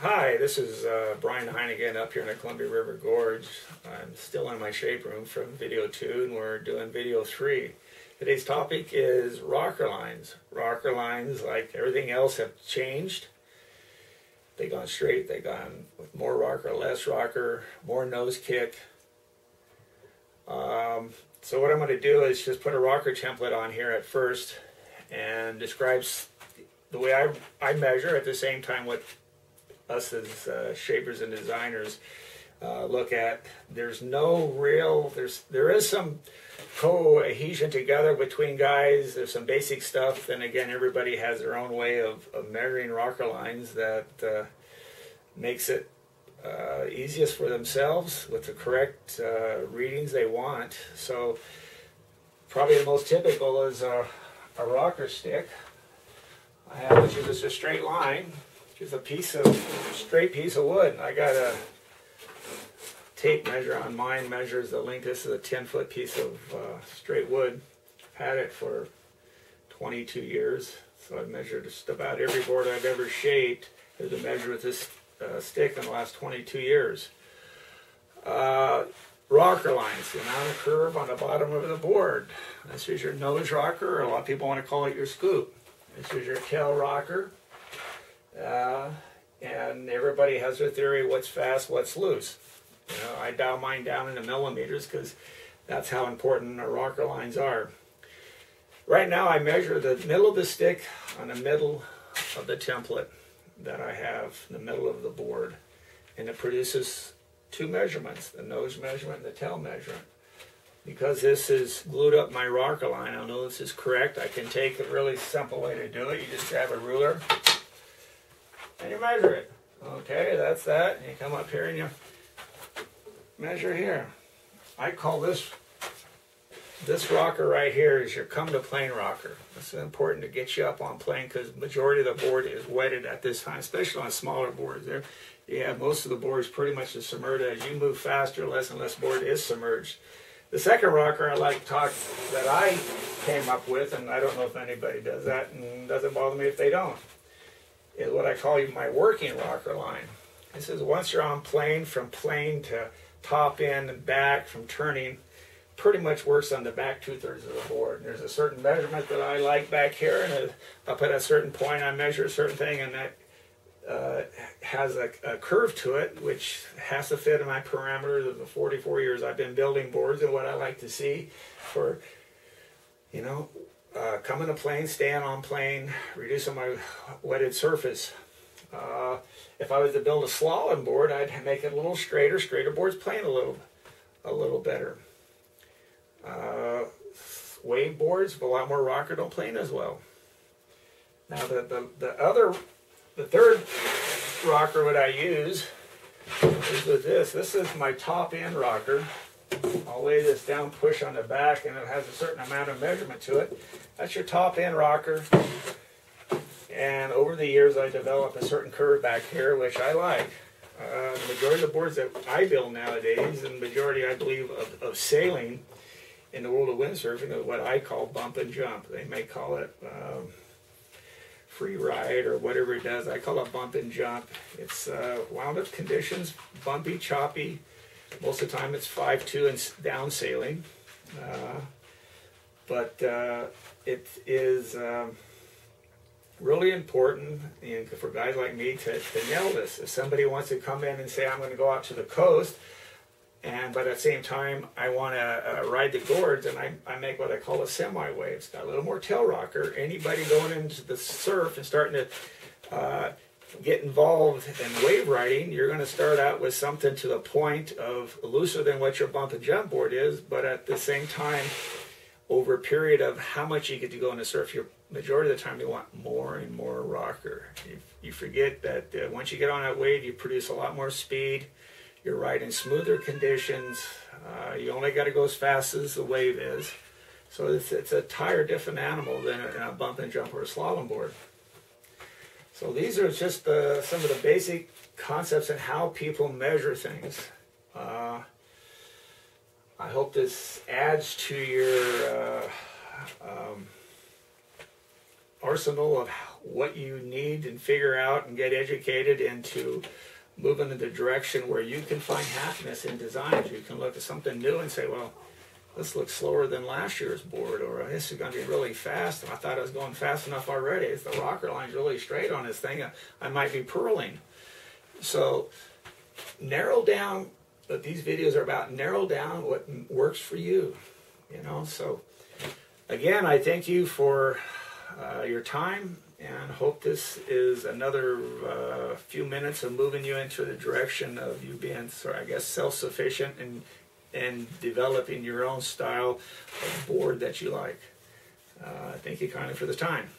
Hi, this is Brian Hinde up here in the Columbia River Gorge. I'm still in my shape room from video 2 and we're doing video 3. Today's topic is rocker lines. Rocker lines, like everything else, have changed. They've gone straight, they've gone with more rocker, less rocker, more nose kick. So what I'm going to do is just put a rocker template on here at first and describes the way I measure, at the same time what us as shapers and designers look at. There is some cohesion together between guys. There's some basic stuff. Then again, everybody has their own way of measuring rocker lines that makes it easiest for themselves with the correct readings they want. So probably the most typical is a rocker stick, which is just a straight line. Just a straight piece of wood. I got a tape measure on mine, measures the length. This is a 10-foot piece of straight wood. I've had it for 22 years, so I've measured just about every board I've ever shaped. There's a measure with this stick in the last 22 years. Rocker lines, the amount of curve on the bottom of the board. This is your nose rocker, or a lot of people want to call it your scoop. This is your tail rocker. And everybody has their theory, what's fast, what's loose. You know, I dial mine down into millimeters because that's how important our rocker lines are. Right now I measure the middle of the stick on the middle of the template that I have in the middle of the board, and it produces two measurements, the nose measurement and the tail measurement. Because this is glued up my rocker line, I know this is correct. I can take a really simple way to do it. You just grab a ruler and you measure it. Okay, that's that. And you come up here and you measure here. I call this rocker right here is your come to plane rocker. This is important to get you up on plane because the majority of the board is wetted at this time, especially on smaller boards. There, you have most of the boards pretty much submerged. As you move faster, less and less board is submerged. The second rocker I like to talk that I came up with, and I don't know if anybody does that, and it doesn't bother me if they don't, is what I call my working rocker line. This is once you're on plane, from plane to top end and back, from turning, pretty much works on the back 2/3 of the board. And there's a certain measurement that I like back here, and up at a certain point I measure a certain thing, and that has a curve to it, which has to fit in my parameters of the 44 years I've been building boards, and what I like to see for, you know, coming to plane, staying on plane, reducing my wetted surface. If I was to build a slalom board, I'd make it a little straighter. Straighter boards plane a little better. Wave boards with a lot more rocker don't plane as well. Now the third rocker what I use is with this. This is my top end rocker. I'll lay this down, push on the back, and it has a certain amount of measurement to it. That's your top end rocker. And over the years I developed a certain curve back here, which I like. The majority of the boards that I build nowadays, and the majority I believe of sailing in the world of windsurfing, is what I call bump and jump. They may call it free ride or whatever it does. I call it bump and jump. It's wound up conditions, bumpy, choppy. Most of the time it's 5-2 and down sailing. But it is really important, you know, for guys like me to nail this. If somebody wants to come in and say, I'm going to go out to the coast, and by that same time I want to ride the gorge, and I make what I call a semi-wave. It's got a little more tail rocker. Anybody going into the surf and starting to get involved in wave riding, you're going to start out with something to the point of looser than what your bump and jump board is, but at the same time, over a period of how much you get to go in the surf, your majority of the time you want more and more rocker. You forget that once you get on that wave, you produce a lot more speed. You're riding smoother conditions. You only got to go as fast as the wave is. So it's a entire different animal than a bump and jump or a slalom board. So these are just some of the basic concepts and how people measure things. I hope this adds to your arsenal of what you need and figure out and get educated into moving in the direction where you can find happiness in designs. You can look at something new and say, well, this looks slower than last year's board, or this is going to be really fast, and I thought I was going fast enough already. If the rocker line's really straight on this thing, I might be purling. So narrow down, what these videos are about, narrow down what works for you, you know. So again, I thank you for your time, and hope this is another few minutes of moving you into the direction of you being, I guess, self-sufficient and developing your own style of board that you like. Thank you kindly for the time.